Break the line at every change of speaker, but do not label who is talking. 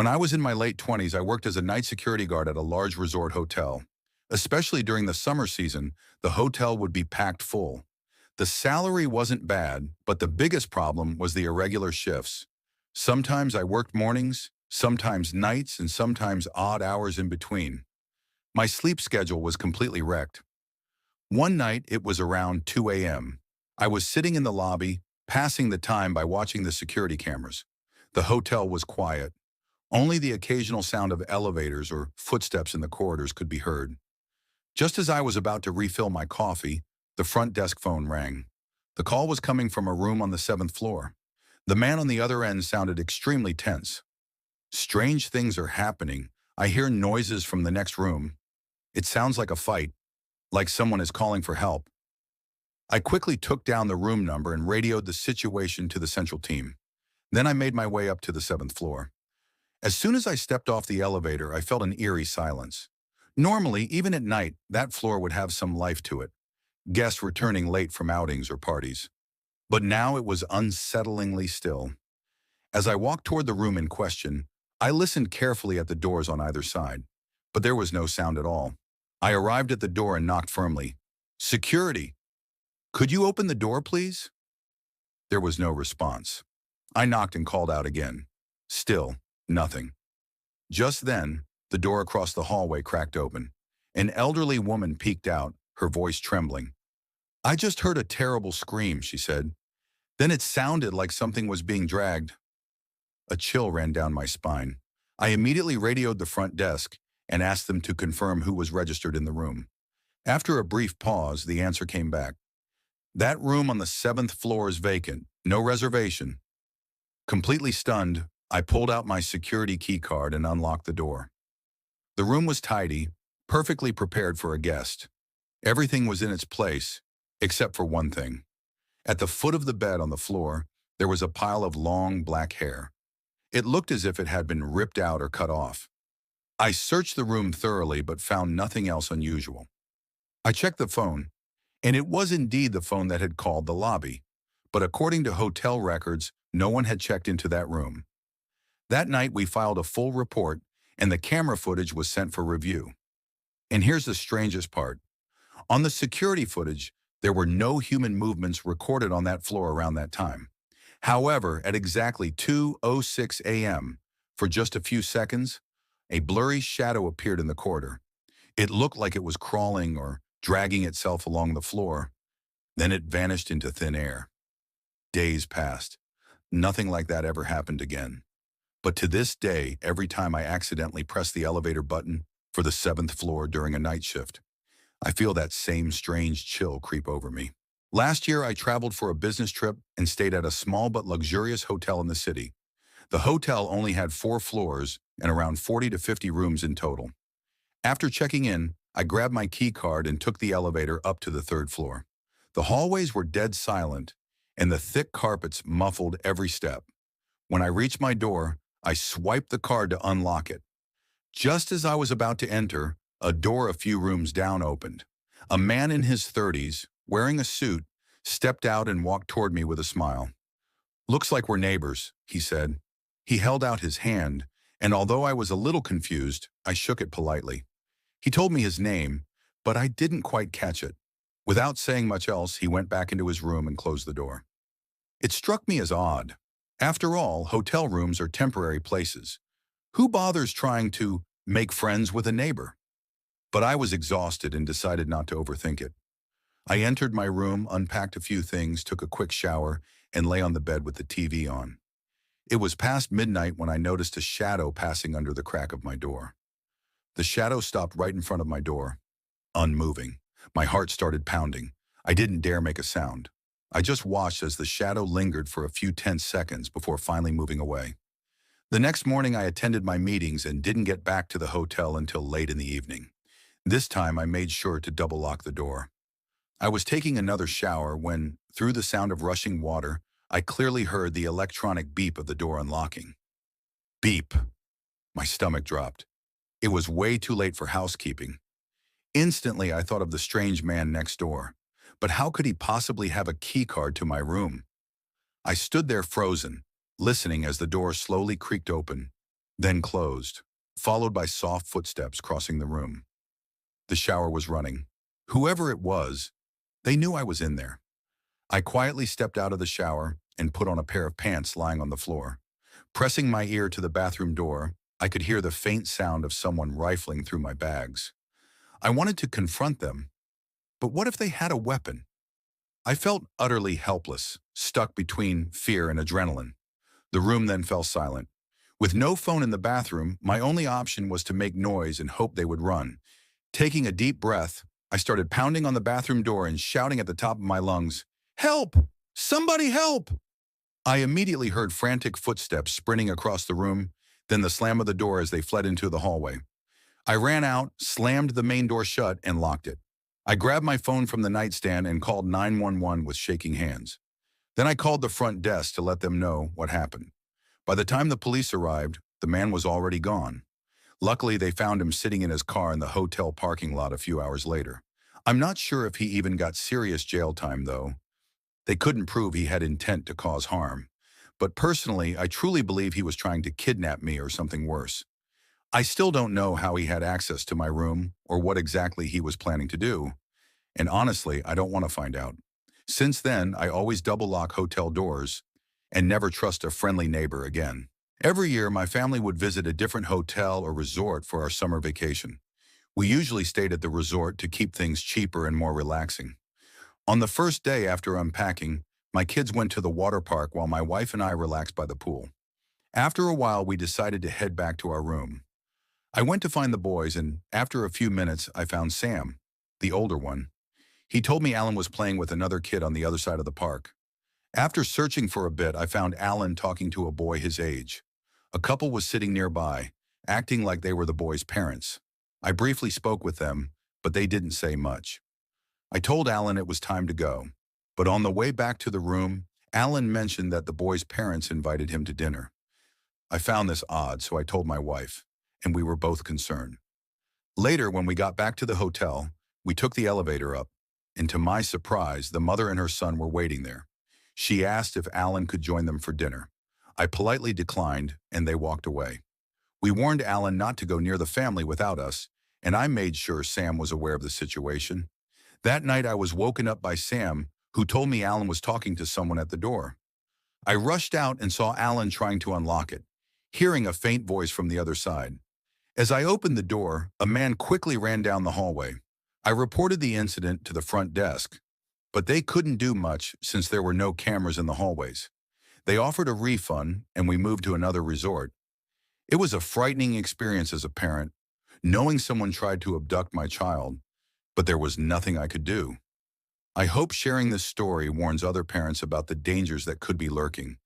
When I was in my late 20s, I worked as a night security guard at a large resort hotel. Especially during the summer season, the hotel would be packed full. The salary wasn't bad, but the biggest problem was the irregular shifts. Sometimes I worked mornings, sometimes nights, and sometimes odd hours in between. My sleep schedule was completely wrecked. One night, it was around 2 a.m. I was sitting in the lobby, passing the time by watching the security cameras. The hotel was quiet. Only the occasional sound of elevators or footsteps in the corridors could be heard. Just as I was about to refill my coffee, the front desk phone rang. The call was coming from a room on the 7th floor. The man on the other end sounded extremely tense. Strange things are happening. I hear noises from the next room. It sounds like a fight, like someone is calling for help. I quickly took down the room number and radioed the situation to the central team. Then I made my way up to the 7th floor. As soon as I stepped off the elevator, I felt an eerie silence. Normally, even at night, that floor would have some life to it, guests returning late from outings or parties. But now it was unsettlingly still. As I walked toward the room in question, I listened carefully at the doors on either side, but there was no sound at all. I arrived at the door and knocked firmly. "Security! Could you open the door, please?" There was no response. I knocked and called out again. Still, nothing. Just then, the door across the hallway cracked open. An elderly woman peeked out, her voice trembling. "I just heard a terrible scream," she said. "Then it sounded like something was being dragged." A chill ran down my spine. I immediately radioed the front desk and asked them to confirm who was registered in the room. After a brief pause, the answer came back. "That room on the 7th floor is vacant. No reservation." Completely stunned, I pulled out my security key card and unlocked the door. The room was tidy, perfectly prepared for a guest. Everything was in its place, except for one thing. At the foot of the bed on the floor, there was a pile of long black hair. It looked as if it had been ripped out or cut off. I searched the room thoroughly but found nothing else unusual. I checked the phone, and it was indeed the phone that had called the lobby. But according to hotel records, no one had checked into that room. That night, we filed a full report, and the camera footage was sent for review. And here's the strangest part. On the security footage, there were no human movements recorded on that floor around that time. However, at exactly 2:06 a.m., for just a few seconds, a blurry shadow appeared in the corridor. It looked like it was crawling or dragging itself along the floor. Then it vanished into thin air. Days passed. Nothing like that ever happened again. But to this day, every time I accidentally press the elevator button for the 7th floor during a night shift, I feel that same strange chill creep over me. Last year, I traveled for a business trip and stayed at a small but luxurious hotel in the city. The hotel only had 4 floors and around 40 to 50 rooms in total. After checking in, I grabbed my key card and took the elevator up to the 3rd floor. The hallways were dead silent, and the thick carpets muffled every step. When I reached my door, I swiped the card to unlock it. Just as I was about to enter, a door a few rooms down opened. A man in his 30s, wearing a suit, stepped out and walked toward me with a smile. "Looks like we're neighbors," he said. He held out his hand, and although I was a little confused, I shook it politely. He told me his name, but I didn't quite catch it. Without saying much else, he went back into his room and closed the door. It struck me as odd. After all, hotel rooms are temporary places. Who bothers trying to make friends with a neighbor? But I was exhausted and decided not to overthink it. I entered my room, unpacked a few things, took a quick shower, and lay on the bed with the TV on. It was past midnight when I noticed a shadow passing under the crack of my door. The shadow stopped right in front of my door, unmoving. My heart started pounding. I didn't dare make a sound. I just watched as the shadow lingered for a few tense seconds before finally moving away. The next morning, I attended my meetings and didn't get back to the hotel until late in the evening. This time, I made sure to double lock the door. I was taking another shower when, through the sound of rushing water, I clearly heard the electronic beep of the door unlocking. Beep. My stomach dropped. It was way too late for housekeeping. Instantly, I thought of the strange man next door. But how could he possibly have a key card to my room? I stood there frozen, listening as the door slowly creaked open. then closed, followed by soft footsteps crossing the room. The shower was running. Whoever it was, they knew I was in there. I quietly stepped out of the shower and put on a pair of pants lying on the floor. Pressing my ear to the bathroom door, I could hear the faint sound of someone rifling through my bags. I wanted to confront them, but what if they had a weapon? I felt utterly helpless, stuck between fear and adrenaline. The room then fell silent. With no phone in the bathroom, my only option was to make noise and hope they would run. Taking a deep breath, I started pounding on the bathroom door and shouting at the top of my lungs, "Help! Somebody help!" I immediately heard frantic footsteps sprinting across the room, then the slam of the door as they fled into the hallway. I ran out, slammed the main door shut, and locked it. I grabbed my phone from the nightstand and called 911 with shaking hands. Then I called the front desk to let them know what happened. By the time the police arrived, the man was already gone. Luckily, they found him sitting in his car in the hotel parking lot a few hours later. I'm not sure if he even got serious jail time, though. They couldn't prove he had intent to cause harm. But personally, I truly believe he was trying to kidnap me or something worse. I still don't know how he had access to my room or what exactly he was planning to do. And honestly, I don't want to find out. Since then, I always double lock hotel doors and never trust a friendly neighbor again. Every year, my family would visit a different hotel or resort for our summer vacation. We usually stayed at the resort to keep things cheaper and more relaxing. On the first day after unpacking, my kids went to the water park while my wife and I relaxed by the pool. After a while, we decided to head back to our room. I went to find the boys, and after a few minutes, I found Sam, the older one. He told me Alan was playing with another kid on the other side of the park. After searching for a bit, I found Alan talking to a boy his age. A couple was sitting nearby, acting like they were the boy's parents. I briefly spoke with them, but they didn't say much. I told Alan it was time to go, but on the way back to the room, Alan mentioned that the boy's parents invited him to dinner. I found this odd, so I told my wife, and we were both concerned. Later, when we got back to the hotel, we took the elevator up, and to my surprise, the mother and her son were waiting there. She asked if Alan could join them for dinner. I politely declined, and they walked away. We warned Alan not to go near the family without us, and I made sure Sam was aware of the situation. That night, I was woken up by Sam, who told me Alan was talking to someone at the door. I rushed out and saw Alan trying to unlock it, hearing a faint voice from the other side. As I opened the door, a man quickly ran down the hallway. I reported the incident to the front desk, but they couldn't do much since there were no cameras in the hallways. They offered a refund, and we moved to another resort. It was a frightening experience as a parent, knowing someone tried to abduct my child, but there was nothing I could do. I hope sharing this story warns other parents about the dangers that could be lurking,